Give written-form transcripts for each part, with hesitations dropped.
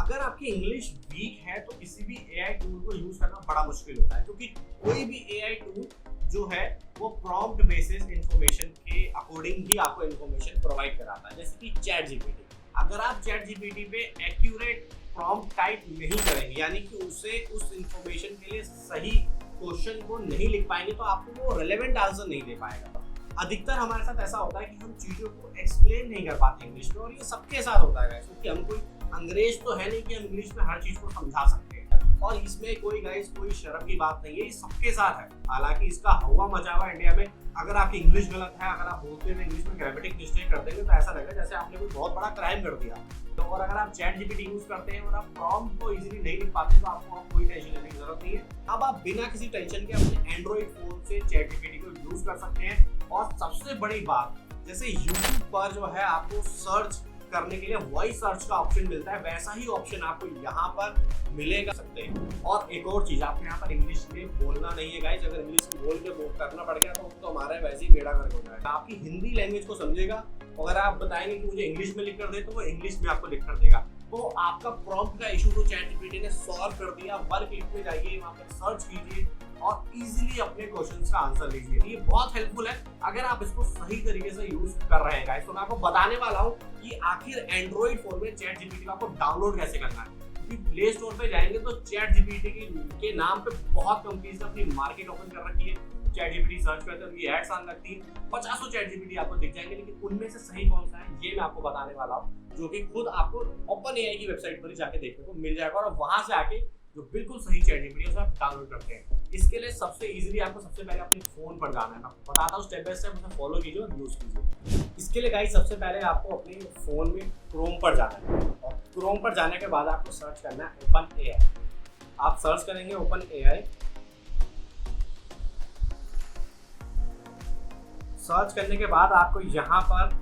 अगर आपकी English weak है तो किसी भी एआई टूल को यूज करना बड़ा मुश्किल होता है, क्योंकि कोई भी एआई टूल जो है वो प्रॉम्प्ट बेसिस इंफॉर्मेशन के अकॉर्डिंग ही आपको इंफॉर्मेशन प्रोवाइड कराता है। जैसे कि चैट जीपीटी, अगर आप चैट जीपीटी पे एक्यूरेट प्रॉम्प्ट टाइप नहीं करेंगे, यानी कि उसे उस इंफॉर्मेशन के लिए सही क्वेश्चन को नहीं लिख पाएंगे, तो आपको वो रेलेवेंट आंसर नहीं दे पाएगा। अधिकतर हमारे साथ ऐसा होता है कि हम चीजों को एक्सप्लेन नहीं कर पाते इंग्लिश में, और ये सबके साथ होता है, क्योंकि हम कोई अंग्रेज तो है नहीं कि हम इंग्लिश में हर चीज को समझा सकते हैं। और इसमें कोई शर्म की बात नहीं है, ये सबके साथ है। हालांकि इसका हवा मचा हुआ इंडिया में। अगर आपकी इंग्लिश गलत है, अगर आप बोलते हुए इंग्लिश में ग्रामेटिक मिस्टेक कर देंगे तो ऐसा लगेगा जैसे आपने कोई बहुत बड़ा क्राइम कर दिया। तो और अगर आप चैट जीपीटी यूज करते हैं और आप प्रॉम्प्ट को इजीली नहीं लिख पाते, तो आपको कोई टेंशन लेने की जरूरत नहीं है। अब आप बिना किसी टेंशन के अपने एंड्रॉइड फोन से चैट जीपीटी को यूज कर सकते हैं। और सबसे बड़ी बात, जैसे यूट्यूब पर जो है आपको सर्च करने के लिए वॉइस सर्च का ऑप्शन मिलता है, वैसा ही ऑप्शन आपको यहाँ पर मिलेगा सकते हैं। और एक और चीज, आपको यहाँ पर इंग्लिश में बोलना नहीं है गाइस। अगर इंग्लिश बोल के करना पड़ गया तो हमारा वैसे ही बेड़ा गर्क हो जाएगा। आपकी हिंदी लैंग्वेज को समझेगा, अगर आप बताएंगे कि मुझे इंग्लिश में लिख कर दे, तो वो इंग्लिश में आपको लिख कर देगा। तो आपका प्रॉम्प्ट का इशू तो चैट जीपीटी ने सॉल्व कर दिया। वर्क क्लिक में जाइए, वहाँ पर सर्च कीजिए और इजीली अपने क्वेश्चंस का आंसर लीजिए। ये बहुत हेल्पफुल है अगर आप इसको सही तरीके से यूज कर रहे हैं गाइस। तो मैं आपको बताने वाला हूँ कि आखिर एंड्रॉइड फोन में चैट जीपीटी को आपको डाउनलोड कैसे करना है। क्योंकि प्ले स्टोर पे जाएंगे तो चैट जीपीटी के नाम पे बहुत कंपनीज ने अपनी मार्केट ओपन कर रखी है। चैट जीपीटी सर्च करते हैं, उनकी एड्स आने लगती है, 50 चैट जीपीटी आपको दिख जाएंगे, लेकिन उनमें से सही कौन सा है ये मैं आपको बताने वाला हूँ, जो कि खुद आपको ओपन एआई की वेबसाइट पर ही जाके देखने को मिल जाएगा। और वहां से आके जो बिल्कुल सही चैट जीपीटी है आप डाउनलोड करते हैं। इसके लिए सबसे इजीली आपको सबसे पहले अपने फोन पर जाना है। मैं बताता हूँ स्टेप बाय स्टेप, उसे फॉलो कीजिए और यूज कीजिए। इसके लिए गाइस सबसे पहले आपको अपने फोन में क्रोम पर जाना है, और क्रोम पर जाने के बाद आपको सर्च करना है ओपन एआई। आप सर्च करेंगे ओपन एआई, सर्च करने के बाद आपको यहाँ पर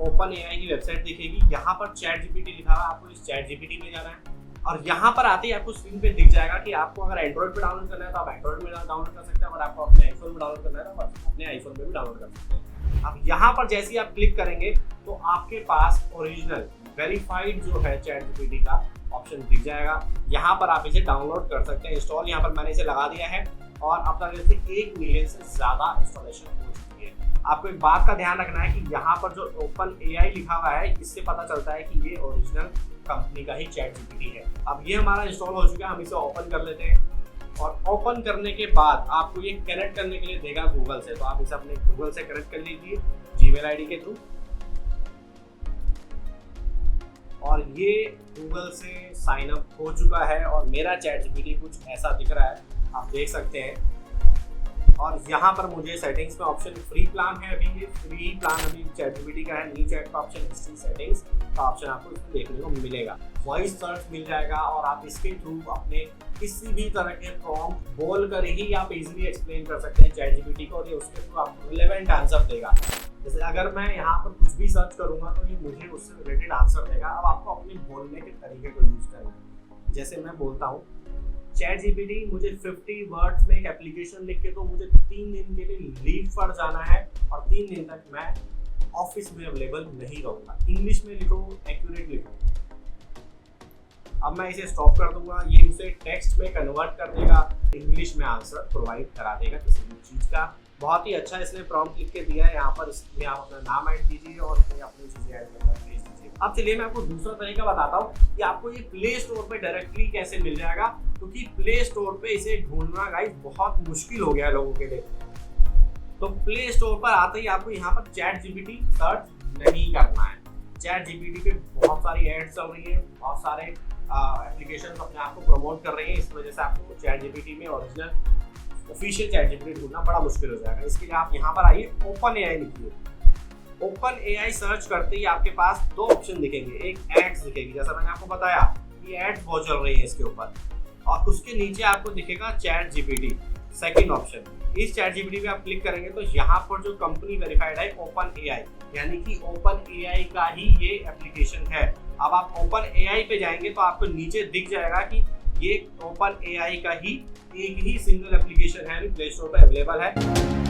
ओपन एआई की वेबसाइट दिखेगी। यहाँ पर चैट जीपीटी लिखा हुआ है, आपको इस चैट जीपीटी में जाना है। और यहाँ पर आते ही आपको स्क्रीन पे दिख जाएगा कि आपको अगर एंड्रॉइड पे डाउनलोड करना है तो आप एंड्रॉइड में डाउनलोड कर सकते हैं, और आपको अपने आईफोन में डाउनलोड करना है तो आप अपने आईफोन में भी डाउनलोड कर सकते हैं। अब यहाँ पर जैसे ही आप क्लिक करेंगे तो आपके पास ओरिजिनल वेरीफाइड जो है चैट जीपीटी का ऑप्शन दिख जाएगा। यहाँ पर आप इसे डाउनलोड कर सकते हैं। इंस्टॉल यहाँ पर मैंने इसे लगा दिया है, और अब तक जैसे 1 मिलियन से ज्यादा इंस्टॉलेशन हो चुकी है। आपको एक बात का ध्यान रखना है कि यहाँ पर जो ओपन एआई लिखा हुआ है, इससे पता चलता है कि ये ओरिजिनल कंपनी का ही चैट जीपीटी है। अब ये हमारा इंस्टॉल हो चुका है, हम इसे ओपन कर लेते हैं। और ओपन करने के बाद आपको ये कनेक्ट करने के लिए देगा गूगल से, तो आप इसे अपने गूगल से कनेक्ट कर लीजिए जीमेल आईडी के थ्रू। और ये गूगल से साइन अप हो चुका है और मेरा चैट जीपीटी कुछ ऐसा दिख रहा है, आप देख सकते हैं। और यहाँ पर मुझे सेटिंग्स में ऑप्शन फ्री प्लान है, अभी ये फ्री प्लान अभी चैट जीपीटी का है। न्यू चैट का ऑप्शन, हिस्ट्री सेटिंग्स का ऑप्शन आपको इसमें देखने को मिलेगा। वॉइस सर्च मिल जाएगा, और आप इसके थ्रू अपने किसी भी तरह के प्रॉम्प्ट बोल कर ही आप इजीली एक्सप्लेन कर सकते हैं चैट जीपीटी को, और ये उसके थ्रू आपको रिलेवेंट आंसर देगा। जैसे अगर मैं यहाँ पर कुछ भी सर्च करूंगा तो ये मुझे उससे रिलेटेड आंसर देगा। अब आपको अपने बोलने के तरीके को यूज करना है। जैसे मैं बोलता हूँ, चैट जीपीटी मुझे 50 वर्ड्स में एक एप्लीकेशन लिख के दो, मुझे 3 दिन के लिए लीव पर जाना है और 3 दिन तक मैं ऑफिस में अवेलेबल नहीं रहूंगा। इंग्लिश में लिखो, एक्यूरेट लिखो। अब मैं इसे स्टॉप कर दूंगा, ये उसे टेक्स्ट में कन्वर्ट कर देगा, इंग्लिश में आंसर प्रोवाइड करा देगा किसी भी चीज का। बहुत ही अच्छा इसने प्रॉम्प्ट लिख के दिया है। यहाँ पर इसमें आप अपना नाम ऐड कीजिए और इसमें अपनी चीजें ऐड करके भेज दीजिए। अब चलिए मैं आपको दूसरा तरीका बताता हूँ कि आपको ये प्ले स्टोर पे डायरेक्टली कैसे मिल जाएगा, क्योंकि प्ले स्टोर पे इसे ढूंढना गाइस बहुत मुश्किल हो गया है लोगों के लिए। तो प्ले स्टोर पर आते ही आपको यहाँ पर चैट जीपीटी सर्च नहीं करना है। चैट जीपीटी पे बहुत सारी एड्स चल रही है, बहुत सारे एप्लीकेशन अपने आप को प्रमोट कर रहे हैं। इस वजह से आपको चैट जीपीटी में ओरिजिनल ऑफिशियल चैट जीपीटी ढूंढना बड़ा मुश्किल हो जाएगा। इसके लिए आप यहाँ पर आइए, ओपन एआई लिखिए। ओपन एआई सर्च करते ही आपके पास 2 ऑप्शन दिखेंगे, एक एड्स दिखेगी, जैसा मैंने आपको बताया कि एड्स बहुत चल रही है इसके ऊपर, और उसके नीचे आपको दिखेगा चैट जीपीटी सेकंड ऑप्शन। इस चैट जीपीटी पे आप क्लिक करेंगे तो यहाँ पर जो कंपनी वेरीफाइड है ओपन एआई, यानी कि ओपन एआई का ही ये एप्लीकेशन है। अब आप ओपन एआई पे जाएंगे तो आपको नीचे दिख जाएगा कि ये ओपन एआई का ही एक ही सिंगल एप्लीकेशन है, प्ले स्टोर पर अवेलेबल है।